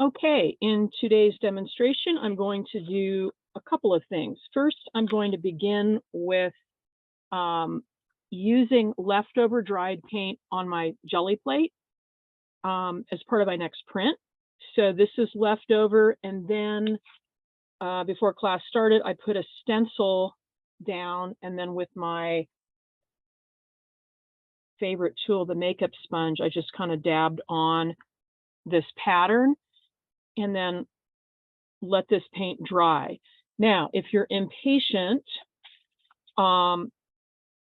Okay, in today's demonstration, I'm going to do a couple of things. First, I'm going to begin with using leftover dried paint on my Gelli Plate as part of my next print. So this is leftover, and then before class started, I put a stencil down, and then with my favorite tool, the makeup sponge, I just kind of dabbed on this pattern and then let this paint dry. Now, if you're impatient, the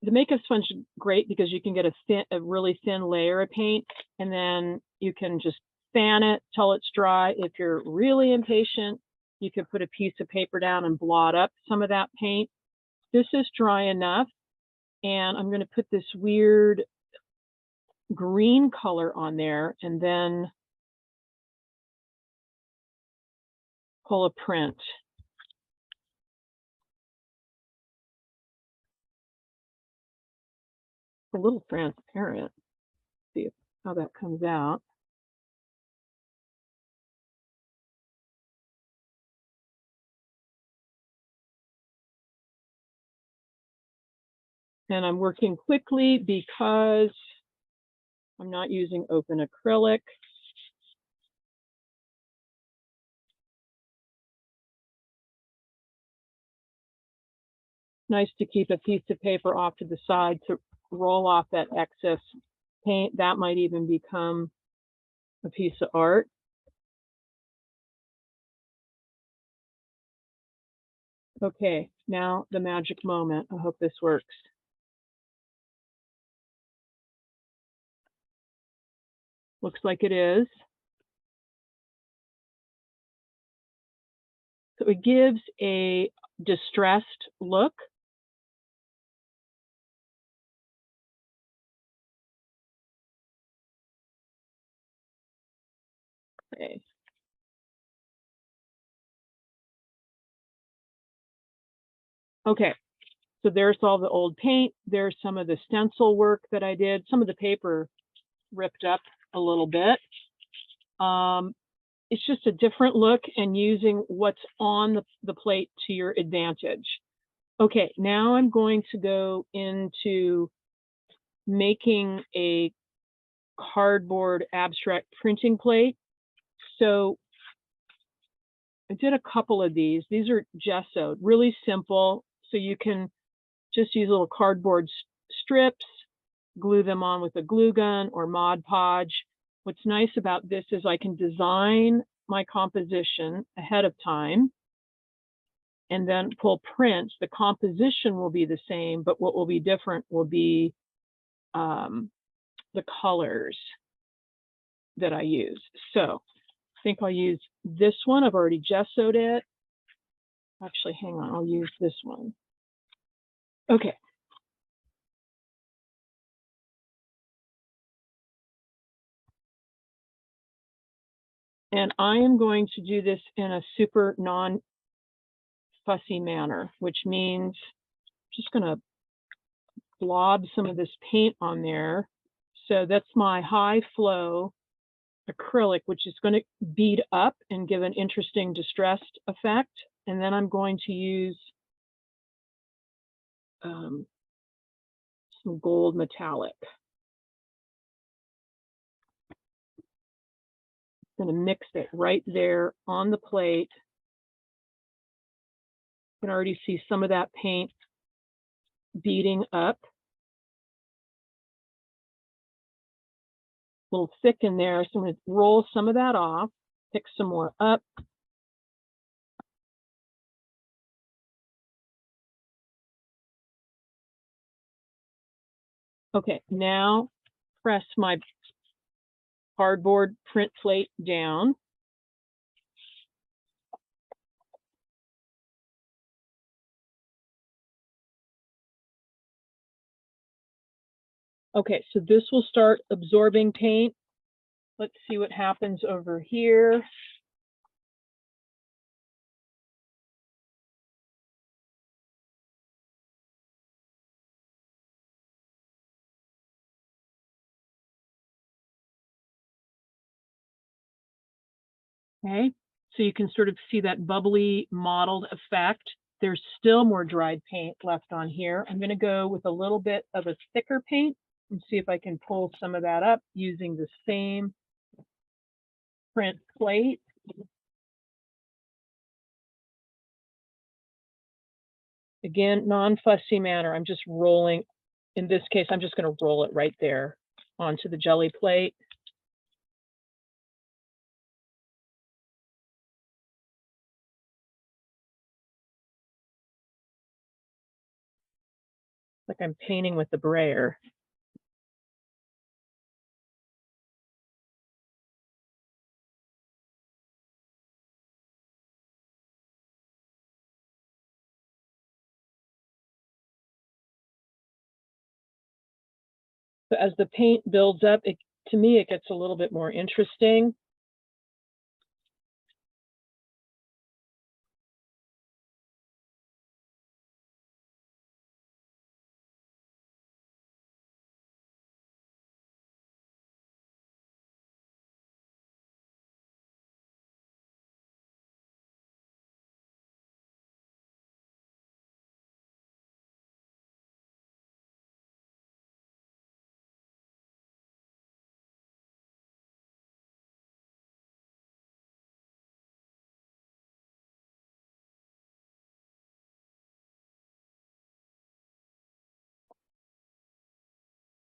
makeup sponge is great because you can get a really thin layer of paint, and then you can just fan it till it's dry. If you're really impatient, you can put a piece of paper down and blot up some of that paint. This is dry enough, and I'm going to put this weird green color on there and then pull a print. A little transparent. See how that comes out. And I'm working quickly because I'm not using open acrylic. Nice to keep a piece of paper off to the side to roll off that excess paint. That might even become a piece of art. Okay, now the magic moment. I hope this works. Looks like it is. So it gives a distressed look. Okay. Okay, so there's all the old paint. There's some of the stencil work that I did. Some of the paper ripped up a little bit. It's just a different look and using what's on the plate to your advantage. Okay, now I'm going to go into making a cardboard abstract printing plate. So I did a couple of these. These are gessoed, really simple. So you can just use little cardboard strips, glue them on with a glue gun or Mod Podge. What's nice about this is I can design my composition ahead of time and then pull print. The composition will be the same, but what will be different will be the colors that I use. So I think I'll use this one. I've already gessoed it. Actually, hang on, I'll use this one. Okay. And I am going to do this in a super non-fussy manner, which means I'm just going to blob some of this paint on there. So that's my high flow acrylic, which is going to bead up and give an interesting distressed effect. And then I'm going to use some gold metallic. I'm going to mix it right there on the plate. You can already see some of that paint beading up. A little thick in there, so I'm going to roll some of that off, pick some more up. Okay, now press my cardboard print plate down. Okay, so this will start absorbing paint. Let's see what happens over here. Okay, so you can sort of see that bubbly mottled effect. There's still more dried paint left on here. I'm going to go with a little bit of a thicker paint and see if I can pull some of that up using the same print plate. Again, non-fussy manner. I'm just rolling. In this case, I'm just going to roll it right there onto the Gelli plate. Like I'm painting with the brayer. So as the paint builds up, to me, it gets a little bit more interesting.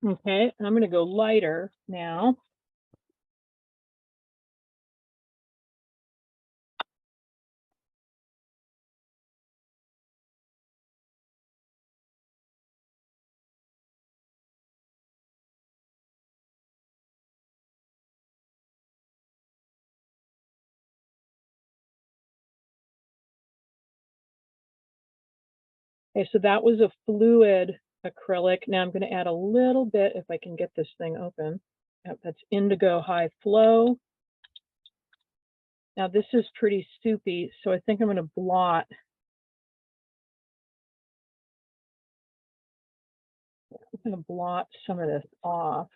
Okay, I'm going to go lighter now. Okay, so that was a fluid acrylic. Now I'm going to add a little bit, if I can get this thing open. Yep, that's indigo high flow. Now this is pretty soupy, so I think I'm going to blot. I'm going to blot some of this off.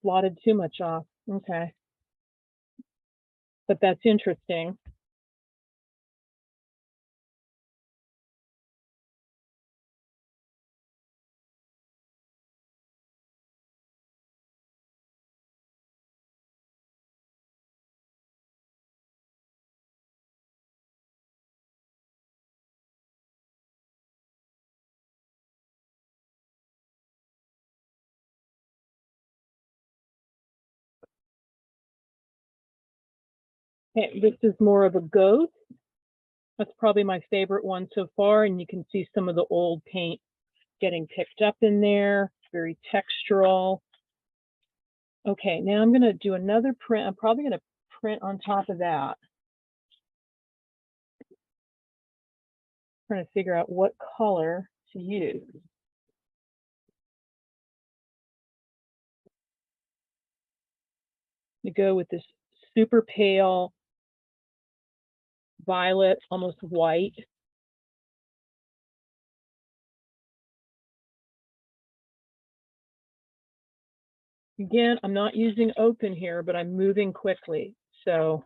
Blotted too much off. Okay. But that's interesting. Okay, this is more of a ghost. That's probably my favorite one so far, and you can see some of the old paint getting picked up in there. Very textural. Okay, now I'm going to do another print. I'm probably going to print on top of that. Trying to figure out what color to use. To go with this super pale violet, almost white. Again, I'm not using open here, but I'm moving quickly. So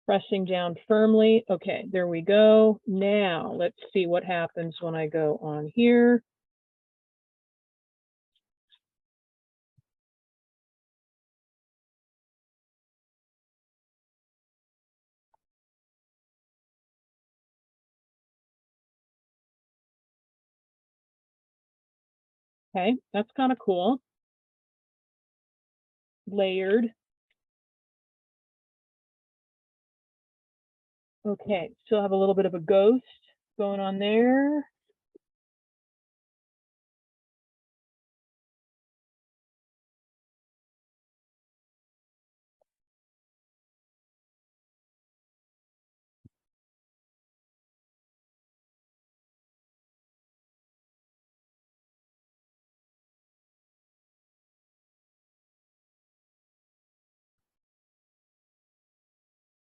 pressing down firmly. Okay, there we go. Now let's see what happens when I go on here. Okay, that's kind of cool. Layered. Okay, still have a little bit of a ghost going on there.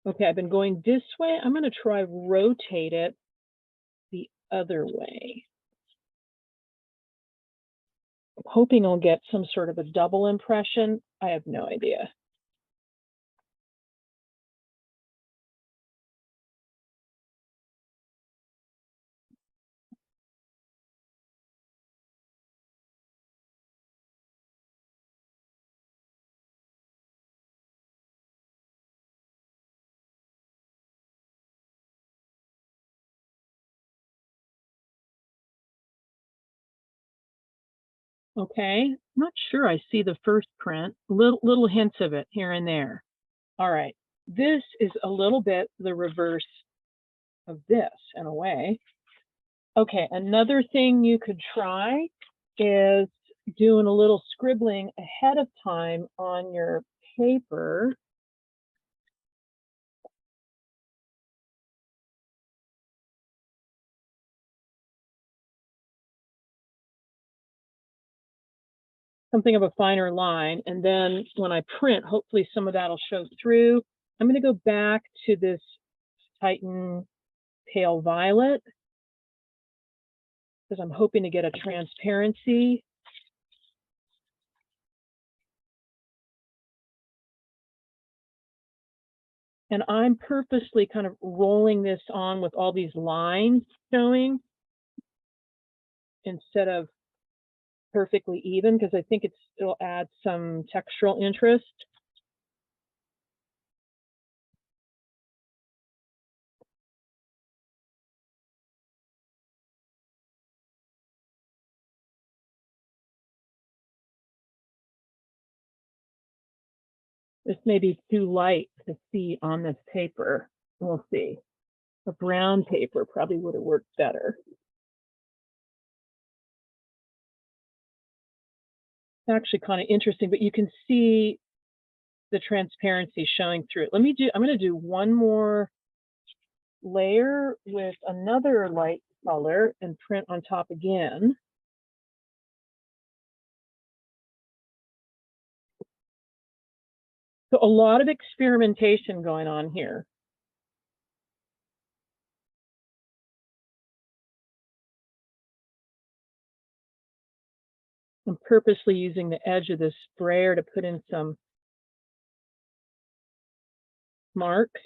Okay, I've been going this way. I'm going to try rotate it the other way. I'm hoping I'll get some sort of a double impression. I have no idea. Okay, not sure I see the first print. Little hints of it here and there. All right, this is a little bit the reverse of this in a way. Okay, another thing you could try is doing a little scribbling ahead of time on your paper. Something of a finer line, and then when I print, hopefully some of that'll show through. I'm going to go back to this Titan Pale Violet because I'm hoping to get a transparency. And I'm purposely kind of rolling this on with all these lines showing instead of perfectly even, because I think it'll add some textural interest. This may be too light to see on this paper. We'll see. A brown paper probably would have worked better. It's actually kind of interesting, but you can see the transparency showing through it. I'm going to do one more layer with another light color and print on top again. So a lot of experimentation going on here. I'm purposely using the edge of this sprayer to put in some marks.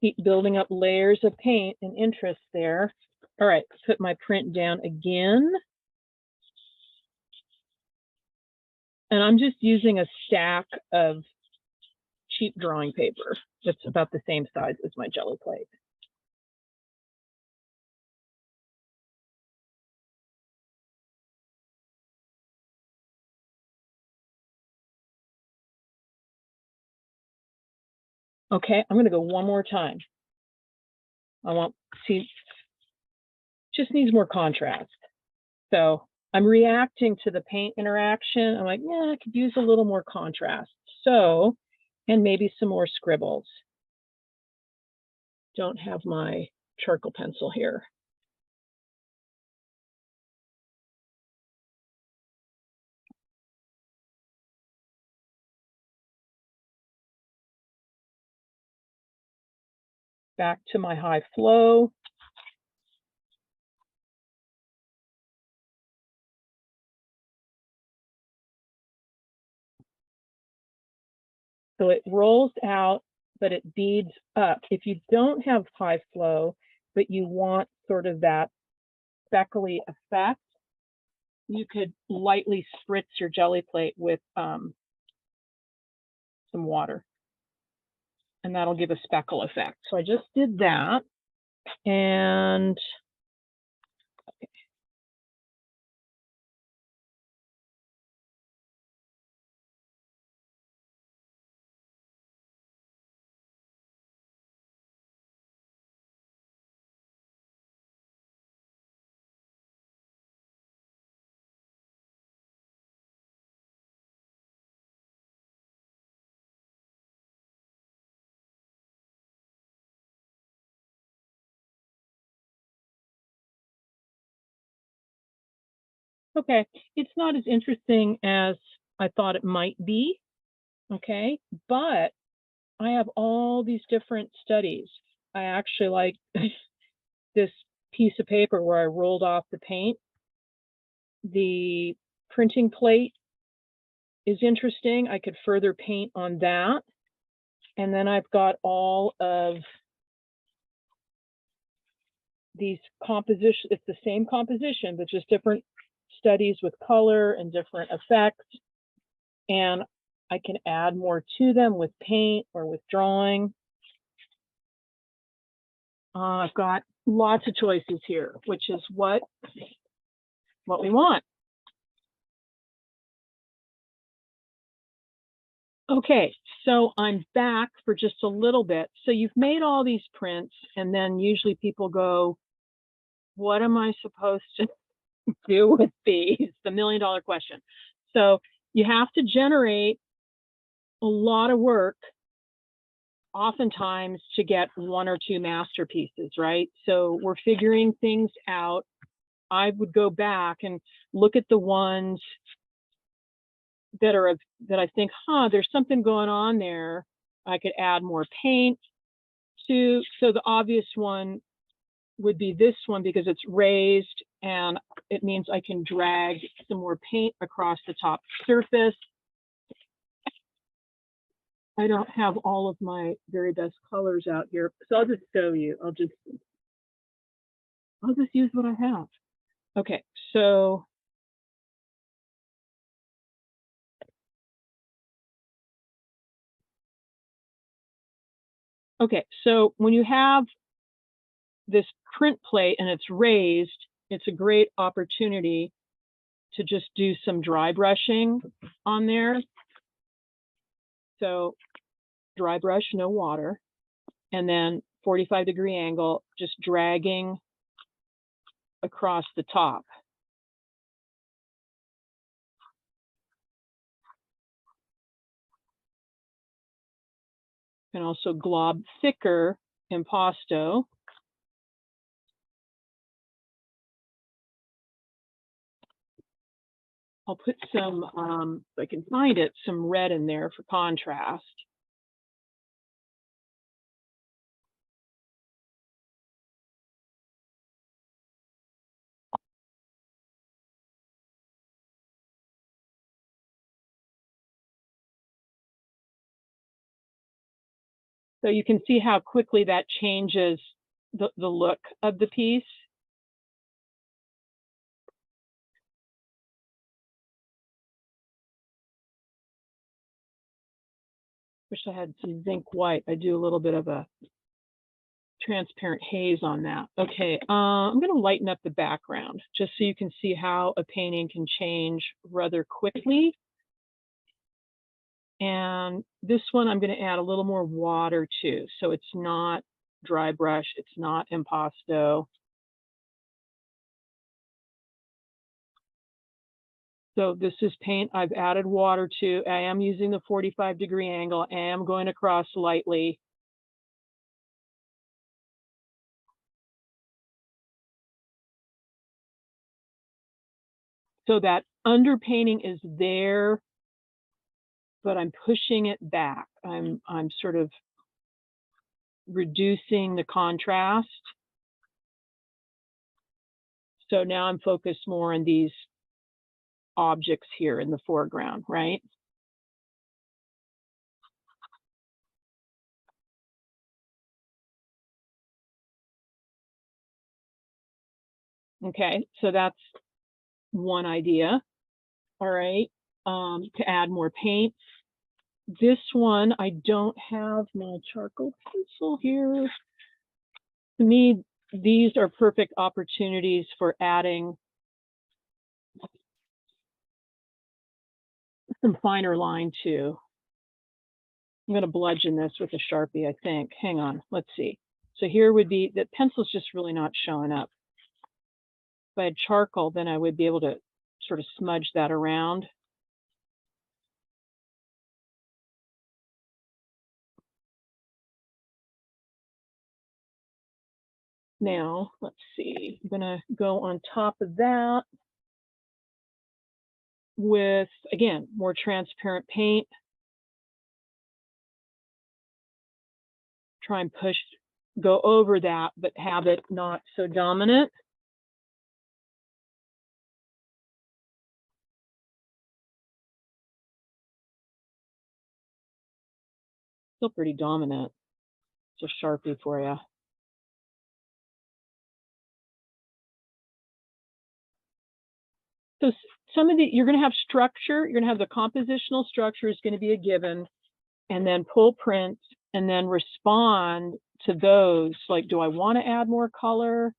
Keep building up layers of paint and interest there. All right, put my print down again. And I'm just using a stack of cheap drawing paper that's about the same size as my Gelli Plate. Okay, I'm going to go one more time. Just needs more contrast. So I'm reacting to the paint interaction. I'm like, yeah, I could use a little more contrast. So, and maybe some more scribbles. Don't have my charcoal pencil here. Back to my high flow. So it rolls out, but it beads up. If you don't have high flow, but you want sort of that speckly effect, you could lightly spritz your Gelli Plate with some water, and that'll give a speckle effect. So I just did that, and okay. Okay, it's not as interesting as I thought it might be, okay? But I have all these different studies. I actually like this piece of paper where I rolled off the paint. The printing plate is interesting. I could further paint on that. And then I've got all of these composition. It's the same composition, but just different studies with color and different effects. And I can add more to them with paint or with drawing. I've got lots of choices here, which is what we want. Okay, so I'm back for just a little bit. So you've made all these prints, and then usually people go, what am I supposed to do with these? The $1,000,000 question. So you have to generate a lot of work oftentimes to get one or two masterpieces, right? So we're figuring things out. I would go back and look at the ones that I think, there's something going on there. I could add more paint to. So the obvious one would be this one because it's raised and it means I can drag some more paint across the top surface. I don't have all of my very best colors out here, so I'll just show you. I'll just use what I have. Okay, so when you have this print plate and it's raised, it's a great opportunity to just do some dry brushing on there. So dry brush, no water, and then 45-degree angle, just dragging across the top. And also glob thicker impasto. I'll put some, if I can find it, some red in there for contrast. So you can see how quickly that changes the look of the piece. Wish I had some zinc white. I do a little bit of a transparent haze on that. Okay, I'm going to lighten up the background just so you can see how a painting can change rather quickly. And this one I'm going to add a little more water to, so it's not dry brush, it's not impasto. So this is paint I've added water to. I am using the 45-degree angle. I am going across lightly. So that underpainting is there, but I'm pushing it back. I'm sort of reducing the contrast. So now I'm focused more on these objects here in the foreground, right? Okay, so that's one idea. All right, to add more paint. This one, I don't have my charcoal pencil here. To me, these are perfect opportunities for adding some finer line too. I'm going to bludgeon this with a Sharpie, I think. Hang on, let's see. So here would be, the pencil's just really not showing up. If I had charcoal, then I would be able to sort of smudge that around. Now, let's see, I'm going to go on top of that. with, again, more transparent paint. Try and go over that, but have it not so dominant. Still pretty dominant. It's a Sharpie for you. So some of you're going to have structure. You're going to have the compositional structure is going to be a given, and then pull print and then respond to those. Like, do I want to add more color?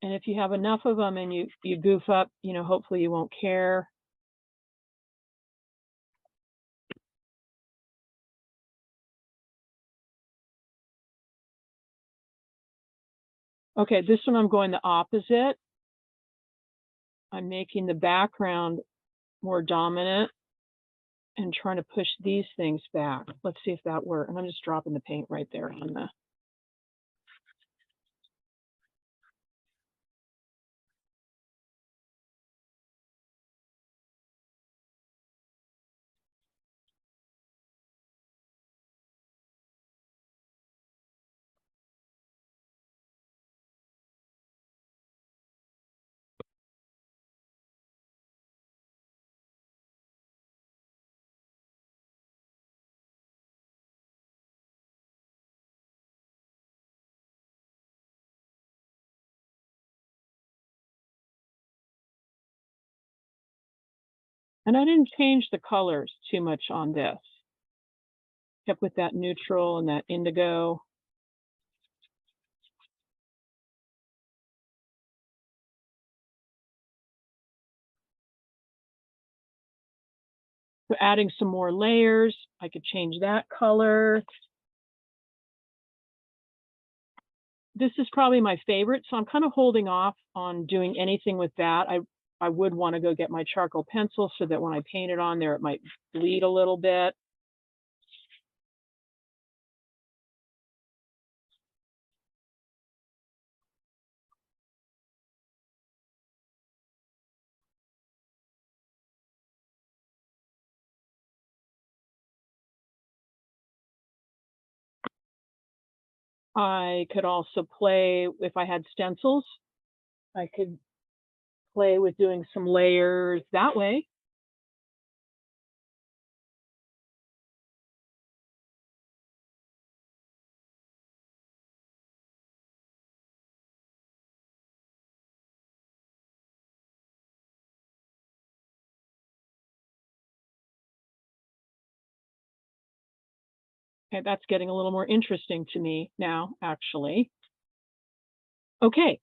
And if you have enough of them and you goof up, hopefully you won't care. Okay, this one I'm going the opposite. I'm making the background more dominant and trying to push these things back. Let's see if that works. And I'm just dropping the paint right there on the. And I didn't change the colors too much on this. Kept with that neutral and that indigo. So adding some more layers, I could change that color. This is probably my favorite, so I'm kind of holding off on doing anything with that. I would want to go get my charcoal pencil so that when I paint it on there, it might bleed a little bit. I could also play, if I had stencils, I could play with doing some layers that way. Okay, that's getting a little more interesting to me now, actually. Okay,